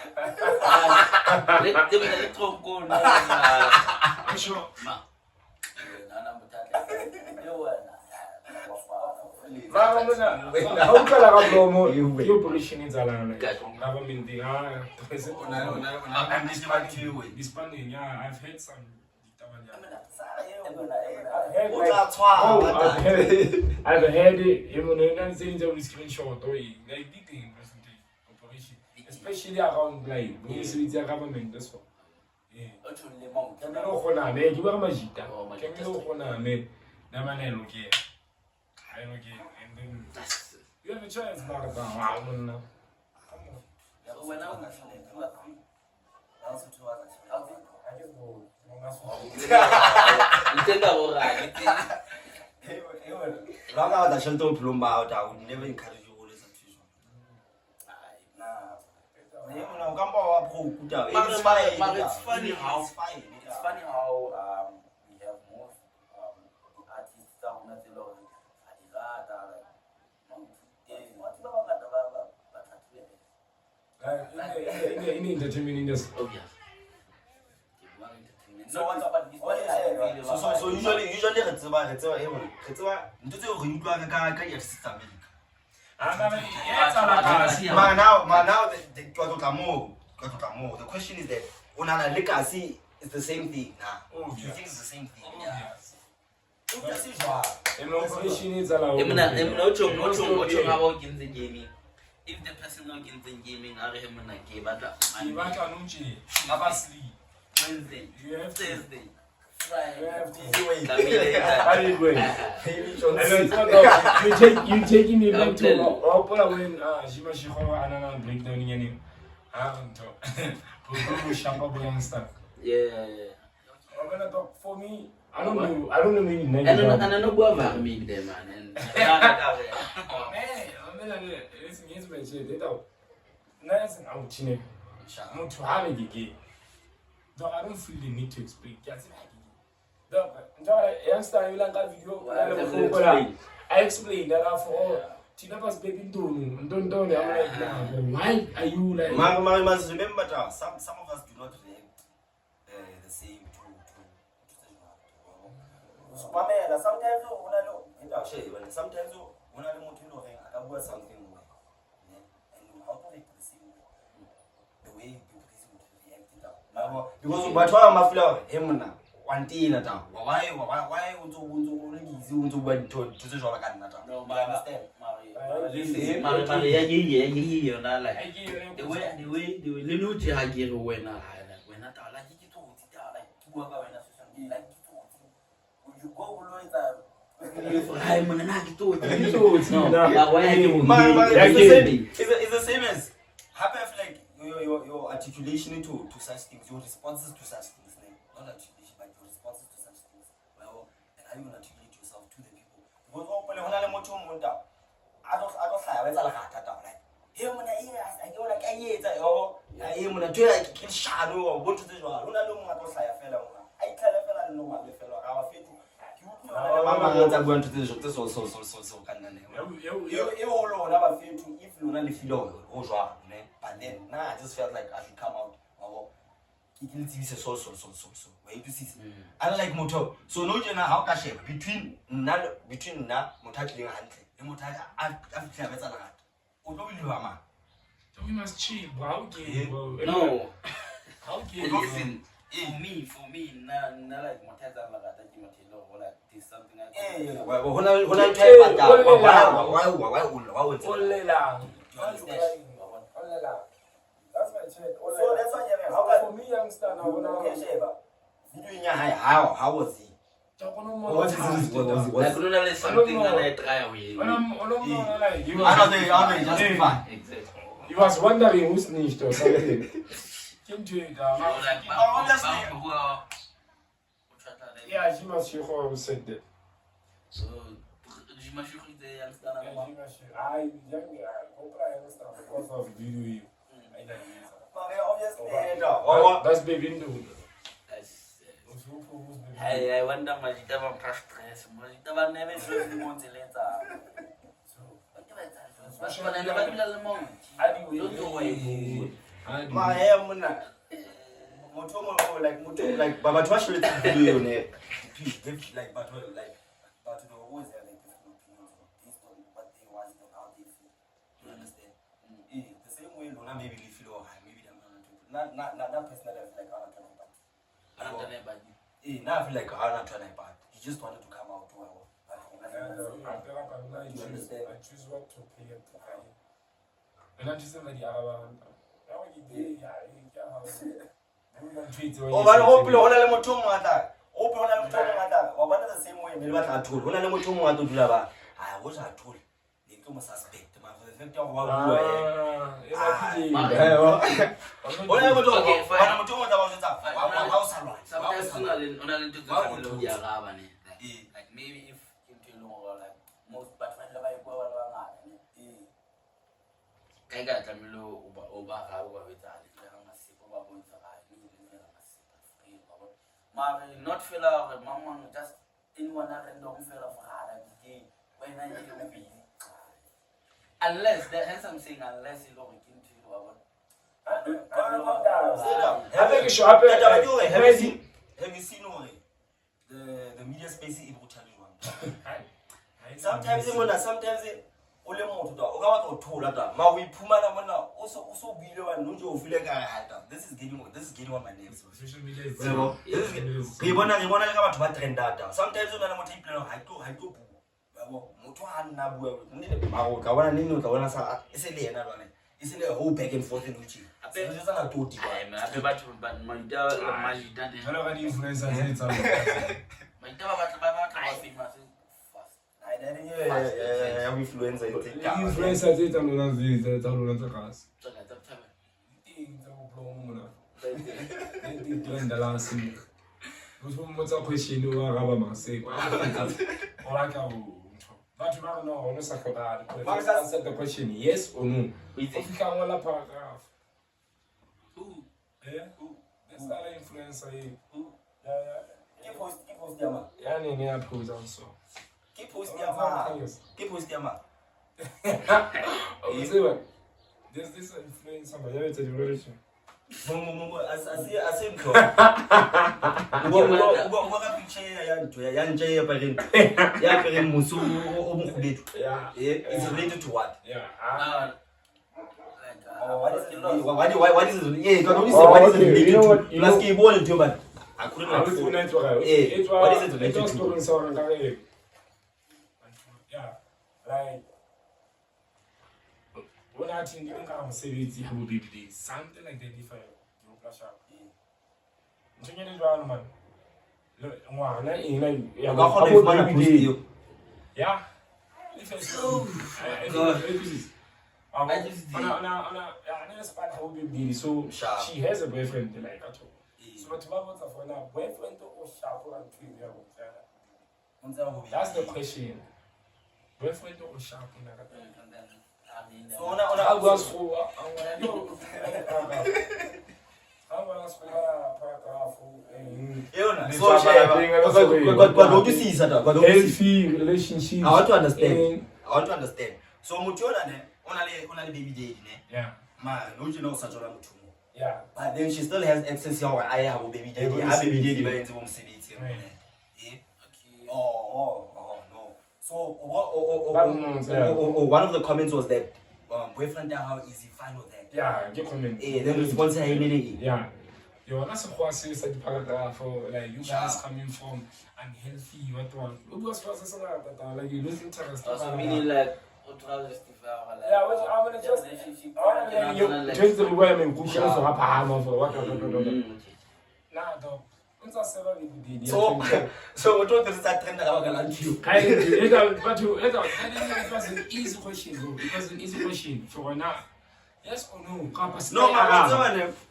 Speaker 2: Let's go.
Speaker 1: I'm sure. How can I go your position is allowed? Government,
Speaker 3: I'm
Speaker 1: disbanding. Yeah, I've heard some. I've heard it. You're saying the screenshot or like big operation, especially around like when you see the government. That's all. Yeah. You have a choice, but
Speaker 3: I would never encourage you all this confusion.
Speaker 2: It's funny how we have most artists that are not alone.
Speaker 1: in the entertainment industry.
Speaker 3: So usually it's about now the question is that Unana legacy is the same thing now. You think it's the same thing?
Speaker 2: If the person not in gaming, I him in a game, but Wednesday, Thursday,
Speaker 1: you taking me back to Opera when Shimashiho and breakdown in
Speaker 2: yeah.
Speaker 1: For me, I don't know meaning.
Speaker 2: And I don't know what make them, man.
Speaker 1: I don't feel the need to explain. I explained that for Tinapa's baby don't I'm like, why are you like?
Speaker 3: I must remember that some of us do not react the same to sometimes when I don't about something and how to react the same way. The way people react it out. Because but why am I flower? Him now. One thing at all. Why would you went to the show again? No, I understand.
Speaker 2: The way little Jagger when I like you to like to work out in a society like you go
Speaker 3: it's the same as happy like your articulation to such things, your responses to such things, not articulation, but your responses to such things. Well, and how you articulate yourself to the people. Because open on a motor munda. I don't have it like here when I hear I go like I am when I do like kill shadow or what to do. I don't know what I fellow. I tell a fellow no what the fellow our feet. I'm going to this also can you all never feel to if you only feel but then now I just felt like I should come out or it is so where you see I like motor so no you know how can shape between now motor and motor I've better that
Speaker 1: we must cheat, bro.
Speaker 2: No.
Speaker 1: Okay.
Speaker 2: Listen, for me, not like Montana like there's something else.
Speaker 3: When I try that's my check. So that's why for me, youngster, how was he? What is
Speaker 2: something that I try away.
Speaker 3: I don't justify.
Speaker 2: Exactly.
Speaker 1: You was wondering who's snitched or something. Yeah, she must sure who said that.
Speaker 2: So, she must sure the youngster.
Speaker 1: I understand because of video. That's baby do.
Speaker 2: I wonder my little stress. My little never really want to let her. But I never did a moment. Don't go away.
Speaker 3: My hair, like Baba Trash will do you like but always have like different opinions based on what they want and how they feel. You understand? The same way Luna maybe they feel or maybe they're not personally I feel like I'm not trying to now I feel like I'm not trying to he just wanted to come out to
Speaker 1: you understand? I choose what to play and to play. And I just said like the same way I told I was told they come suspect
Speaker 2: like maybe if you know like most but when I got a milo over not fella mama just anyone random fella for her when I unless that has something unless you don't begin to
Speaker 3: have you seen the media space in sometimes only more to we also video and no feel like this is getting on my nerves. Social media is trend data. Sometimes you don't take plan I go it's a whole back and forth in which
Speaker 1: But you don't know, answer the question, yes or no. If you can one paragraph. Who? Yeah? Who? That's not an influencer. Who? Yeah.
Speaker 3: post yama.
Speaker 1: Yeah, I post also.
Speaker 3: Keep post yama. Keep post yama.
Speaker 1: Oh, see what? There's this influence on my relation.
Speaker 3: I said, what picture it's related to what?
Speaker 1: Yeah.
Speaker 3: What is it? Yeah, you can only say what is it related to. You must keep on to but I couldn't
Speaker 1: What is it related to? Yeah, like when I think you can say it's something like that if I do flash up. Yeah. So she has a boyfriend like at all. So but what for now boyfriend or sharp and that's the question. Boyfriend or sharp
Speaker 3: don't you see healthy
Speaker 1: relationship.
Speaker 3: I want to understand. So only baby daddy,
Speaker 1: yeah.
Speaker 3: Man, no you know such a long too.
Speaker 1: Yeah.
Speaker 3: But then she still has access here. I have a baby daddy. I have a baby daddy by into home city. Oh no. So one of the comments was that boyfriend how easy fine with that.
Speaker 1: Yeah, get comment.
Speaker 3: Then response
Speaker 1: yeah. Yo, that's a quasi said paragraph for like you guys coming from unhealthy what like you lose interest.
Speaker 2: Also meaning like
Speaker 1: yeah, what I want to just change the way I mean cushions or what nah though.
Speaker 3: So what was that trend about you?
Speaker 1: But it was an easy question, bro. It was an easy question for now. Yes or no?
Speaker 3: No,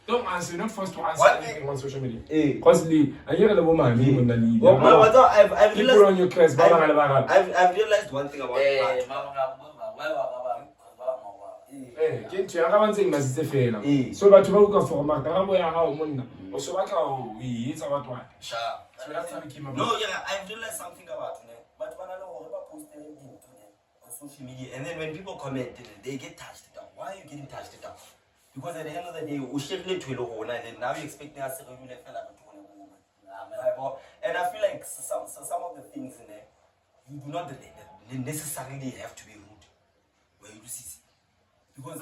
Speaker 1: don't answer. Not first to answer anything on social media. Because I hear the woman being on the lead.
Speaker 3: I've realized
Speaker 1: on your case.
Speaker 3: I've realized one thing about
Speaker 1: so but you go for also it's about what? So that's how we came about.
Speaker 3: No, yeah, I've realized something about it. But when I know about posting on social media, and then when people comment, they get touched down. Why are you getting touched down? Because at the end of the day, we should let you know, and now you're expecting us to regulate and I feel like some of the things in there, you do not necessarily have to be rude. Where you see. Because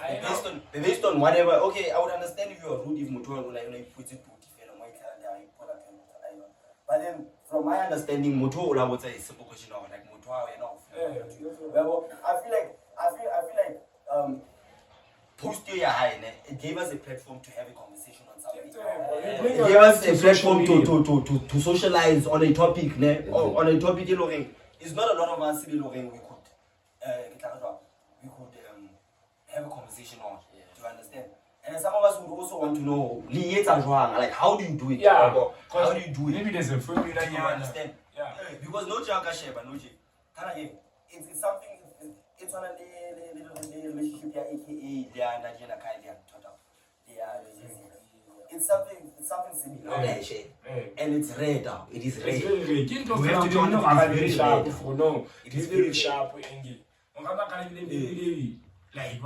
Speaker 3: based on whatever, okay, I would understand if you are rude if Mutual like put it but then from my understanding, Mutual would say a simple question like Mutual, I feel like post your high, it gave us a platform to have a conversation on something. It gave us a platform to socialize on a topic, on a topic it's not a lot of us we could have a conversation on. Do you understand? And some of us would also want to know, like how do you do it?
Speaker 1: Yeah.
Speaker 3: How do you do it?
Speaker 1: Maybe there's a formula
Speaker 3: you understand?
Speaker 1: Yeah.
Speaker 3: Because no junk share, but no J. It's something. It's on a relationship, aka they are Nigerian Kailia total. It's something similar. And it's rare now. It is rare.
Speaker 1: You have to do very sharp for no. It is very sharp. Like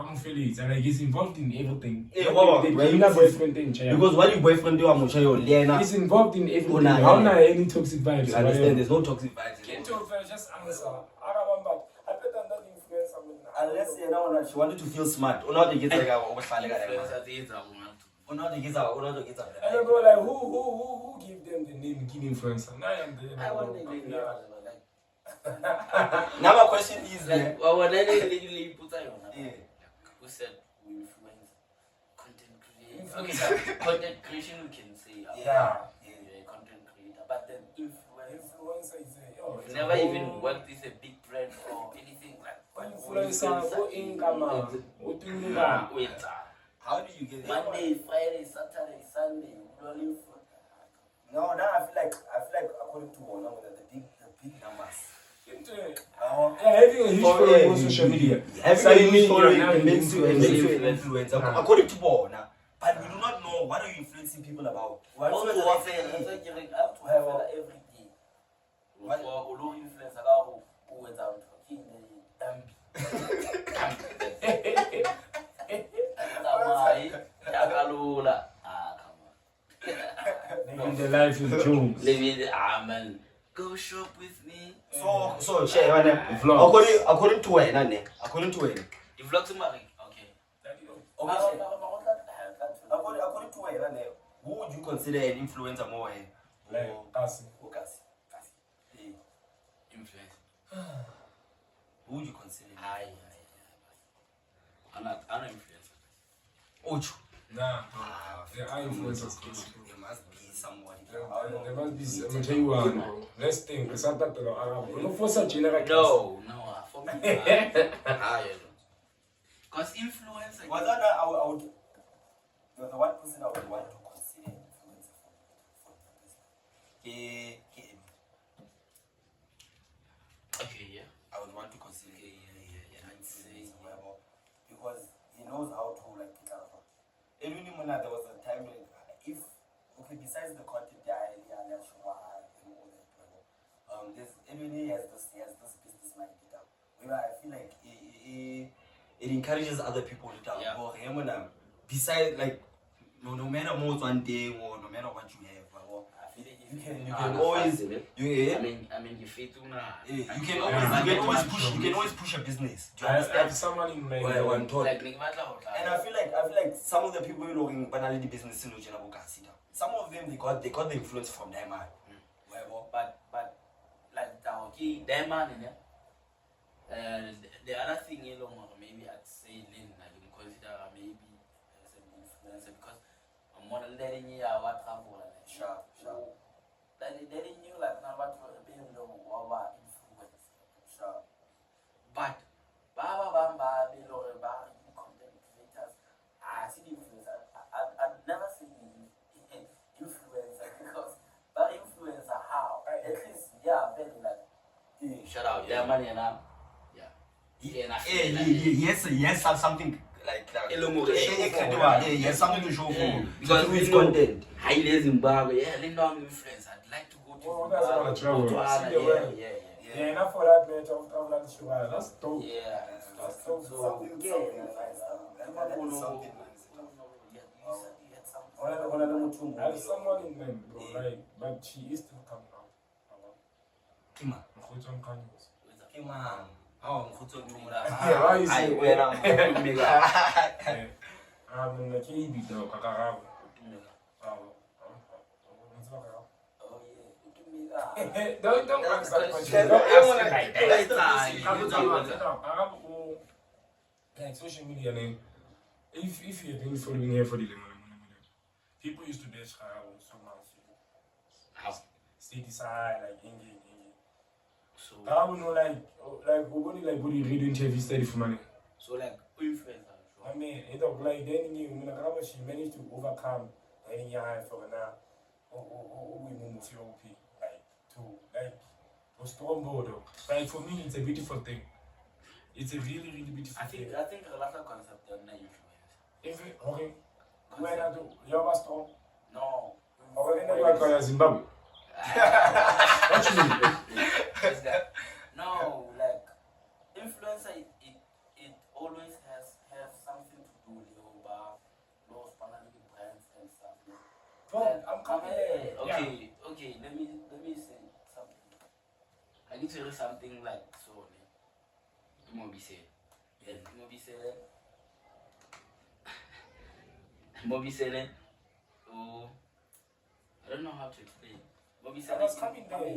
Speaker 1: he's involved in everything. Because
Speaker 3: what your boyfriend do, I'm sure
Speaker 1: he's involved in everything. How not any toxic vibes?
Speaker 3: I understand there's no toxic vibes.
Speaker 1: Just answer.
Speaker 3: Unless she wanted to feel smart. Or not to get like I don't
Speaker 1: know like who give them the name give influencer.
Speaker 2: I want the name
Speaker 3: now my question is
Speaker 2: like who said we influence content creation? Okay, content creation we can say content creator, but then influencer is never even worked with a big brand or anything like
Speaker 1: influencer for income.
Speaker 3: How do you get it?
Speaker 2: Monday, Friday, Saturday, Sunday,
Speaker 3: no, now I feel like according to one of the big numbers.
Speaker 1: Having a huge following on social media.
Speaker 3: Having a huge following makes you an influencer. According to Bo, but we do not know what are you influencing people about.
Speaker 2: I have to have every day. Ulu influencer ka wenza into dambi. Yakalula. Come on.
Speaker 1: Living the life is Jones.
Speaker 2: Living the man. Go shop with me.
Speaker 3: So share according to when, according to when.
Speaker 2: The vlog tomorrow. Okay.
Speaker 3: According to when, who would you consider an influencer more?
Speaker 1: Like Kasi.
Speaker 2: Influencer.
Speaker 3: Who would you consider?
Speaker 2: I'm not influencer.
Speaker 3: Ocho.
Speaker 1: Nah, there are influencers.
Speaker 3: There must be somebody.
Speaker 1: There must be. I'm tell you one. Let's think. It's not that no for such general.
Speaker 2: No, for me. Because influencer.
Speaker 3: Was that I would. You're the one person I would want to consider influencer for the business.
Speaker 2: Okay, yeah.
Speaker 3: I would want to consider because he knows how to like pick up. Even when there was a time when if besides the content there's everybody has this business mind where I feel like it encourages other people to tell besides like no matter what one day or no matter what you have. You can always.
Speaker 2: I mean, you fit
Speaker 3: you can always push a business. Do you
Speaker 1: I
Speaker 3: understand?
Speaker 1: have someone in mind.
Speaker 2: like,
Speaker 3: And I feel like some of the people who are in banality business in some of them they got the influence from them.
Speaker 2: But like Diamond, the other thing maybe I'd say Lynn, I can consider maybe as an influencer because I'm more letting you what travel.
Speaker 3: Sure.
Speaker 2: Letting you like now what being influence.
Speaker 3: Sure.
Speaker 2: But Baba below content creators, I see the influencer. I've never seen influencer because that influencer how at least very like shout out money now.
Speaker 3: Yes, something like that. Yes, something to show for
Speaker 2: because
Speaker 3: with content.
Speaker 2: Highly Zimbabwe, influencer. I'd like to go to
Speaker 1: Oh, that's what I travel. Yeah, enough for that, man. Travel to Sugar. That's dope.
Speaker 2: Yeah.
Speaker 1: That's dope.
Speaker 3: Something nice.
Speaker 1: I have someone in mind, bro, right? But she is still coming out.
Speaker 3: Kima.
Speaker 1: Kima.
Speaker 3: Oh,
Speaker 1: Yeah, why is it? I'm like, he be the kakarabu. Don't ask that question. Don't ask it like that. Like social media name. If you've been following here for the lemon, people used to bash so much. Stay decide like engage. So I don't know like only like body read interview study for money.
Speaker 2: So like influencer.
Speaker 1: I mean, it don't like then you when she managed to overcome any year for now. We move your OP like to like was strong board. Like for me, it's a beautiful thing. It's a really beautiful thing.
Speaker 2: I think the latter concept of influence.
Speaker 1: If okay, when I do, you are strong.
Speaker 2: No.
Speaker 1: Or in Zimbabwe. What you mean?
Speaker 2: No, like influencer, it always has something to do with those banality brands and stuff.
Speaker 1: Bro, I'm coming.
Speaker 2: Okay. Let me say something. I need to do something like so. Mobi said. Oh, I don't know how to explain. Mobi said.
Speaker 1: I was coming there. I'm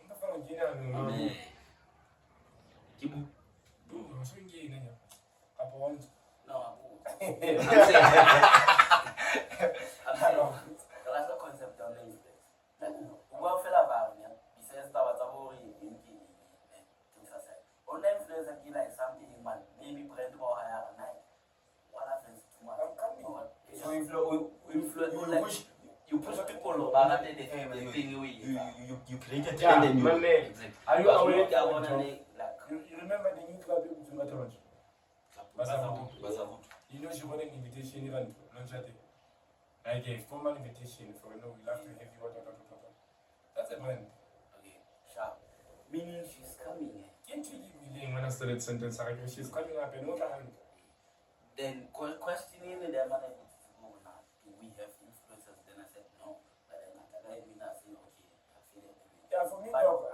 Speaker 1: not going to get out.
Speaker 2: Kibu.
Speaker 1: Bro, I'm swinging in here. Abu.
Speaker 2: No, Abu. The concept of influence. Like, what fell about me? He says that was a whole on influence like something man, maybe brand more higher than night. What happens to my
Speaker 3: so influence
Speaker 2: you push people back at the thing
Speaker 3: you create a trend and you
Speaker 2: exactly.
Speaker 1: Are you aware?
Speaker 2: You
Speaker 1: remember the new club people to Matric?
Speaker 3: Bazavut.
Speaker 1: You know she got an invitation even launch at it. Like a formal invitation for we'll have to have you. That's a brand.
Speaker 2: Okay, sharp. Meaning she's coming.
Speaker 1: When I started sentence, she's coming up and what happened?
Speaker 2: Then questioning the man, do we have influences? Then I said no. But then I mean, I said okay, I feel it.
Speaker 1: Yeah, for me, I love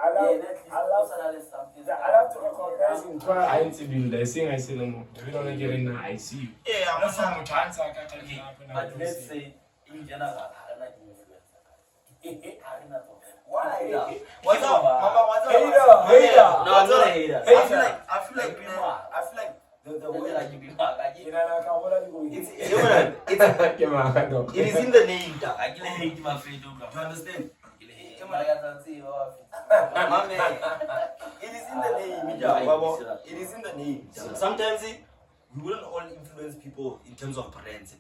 Speaker 1: to recognize in try I ain't been there. Saying I say no more. We don't get in there. I see you.
Speaker 2: Yeah,
Speaker 1: That's how much chance I got.
Speaker 2: But let's say in general, I don't like influences.
Speaker 3: Why?
Speaker 2: What's up, Mama?
Speaker 1: Hater.
Speaker 2: No, I'm not a hater.
Speaker 3: I feel like the way
Speaker 2: like you be mad.
Speaker 3: it is in the name.
Speaker 2: I can hate my friend.
Speaker 3: Do you understand?
Speaker 2: It is in
Speaker 3: the name. It is in the name. Sometimes we wouldn't all influence people in terms of parents,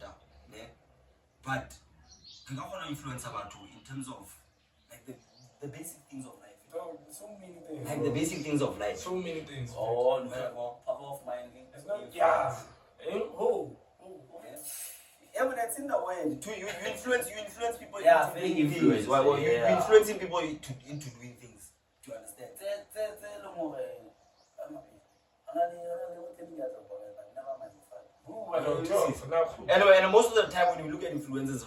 Speaker 3: but we can't influence about in terms of like the basic things of life.
Speaker 1: So many things.
Speaker 3: Like the basic things of life.
Speaker 1: So many things.
Speaker 2: Oh, no, power of mind.
Speaker 1: It's not. Yeah.
Speaker 3: Yeah, but that's in the way. You influence people
Speaker 2: Yeah,
Speaker 3: into doing
Speaker 2: influence.
Speaker 3: things. Well, you're influencing people into doing things. Do you understand? And most of the time when you look at influencers,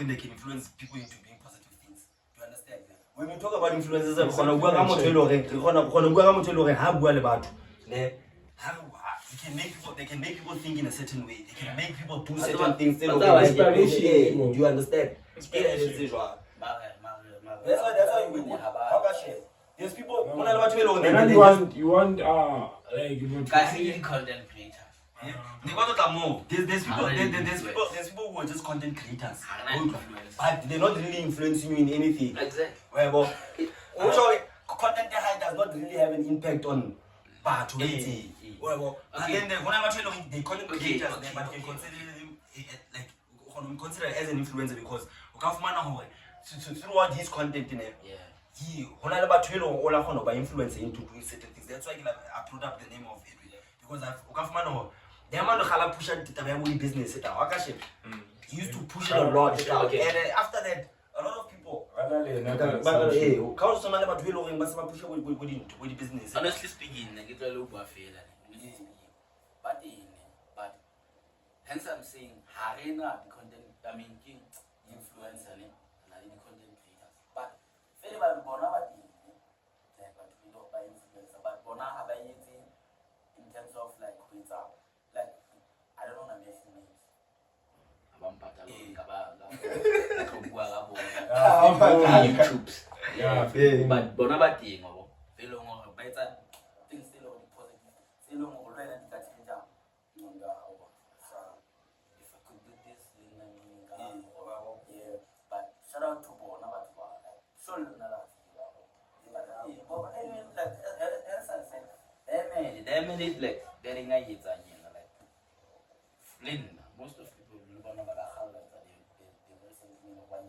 Speaker 3: they can influence people into doing positive things. Do you understand? When we talk about influencers, they can make people think in a certain way. They can make people do certain things. Do you understand? That's why we would share. There's people.
Speaker 1: You want
Speaker 2: content creator.
Speaker 3: There's people who are just content creators, but they're not really influencing you in anything.
Speaker 2: Exactly.
Speaker 3: Content does not really have an impact on again, they content creators, but you can consider them consider as an influencer because throughout his content in it, he by influence into doing certain things. That's why I put up the name of it because business. He used to push it a lot. And after that, a lot of people.
Speaker 2: Honestly speaking, but hence I'm saying, Harena the content. I mean, influencer and the content creators. But very well, but in terms of like I don't know the names. YouTube. But Bonabati, better things still on the positive. Still on already that change up. If I could do this, yeah. But shout out to Bonabati. So they made it like very nice like Flynn. Most of people don't know about how like they recently one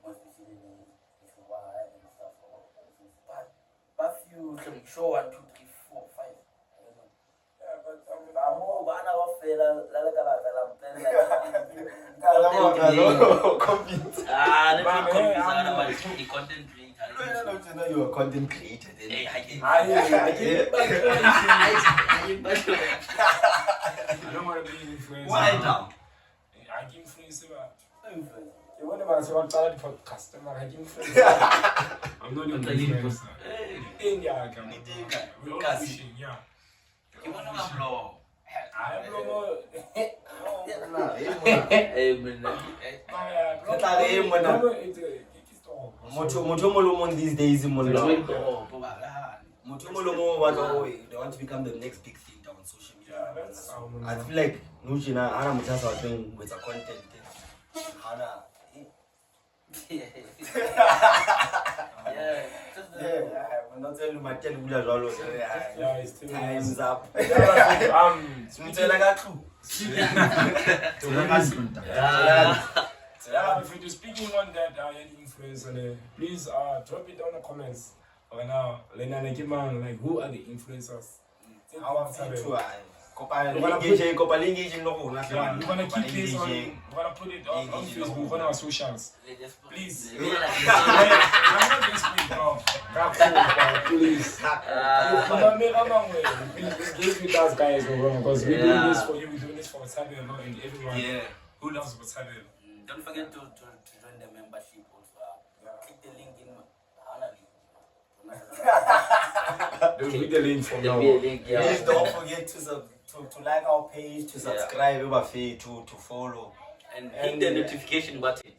Speaker 2: most especially if you are and stuff. But you can show 1, 2, 3, 4, 5. I don't know. Yeah, but I'm more one of the content creator.
Speaker 3: You are content creator.
Speaker 1: I don't want to be an influencer.
Speaker 3: Why now?
Speaker 1: I give influencer. You want to say what for customer? I give influencer. I'm not an influencer. India, we're all pushing, yeah.
Speaker 2: You want to blow?
Speaker 1: I blow.
Speaker 3: These days, they want to become the next big thing on social media. I feel like Nushina, I'm just doing with a content. I'm not telling you my 10 wheelers. Time's up.
Speaker 1: If you're speaking on that influence, please drop it down in the comments. Right now, like who are the influencers?
Speaker 3: We're gonna keep this on. We're gonna
Speaker 1: put it on Facebook on our socials. Please. Please. Please engage with us guys, because we're doing this for you, we're doing this for Matabelo and everyone who loves Matabelo.
Speaker 2: Don't forget to join the membership also. Click the link in
Speaker 1: Don't read the link from now.
Speaker 3: Please don't forget to like our page, to subscribe, to follow.
Speaker 2: And hit the notification button.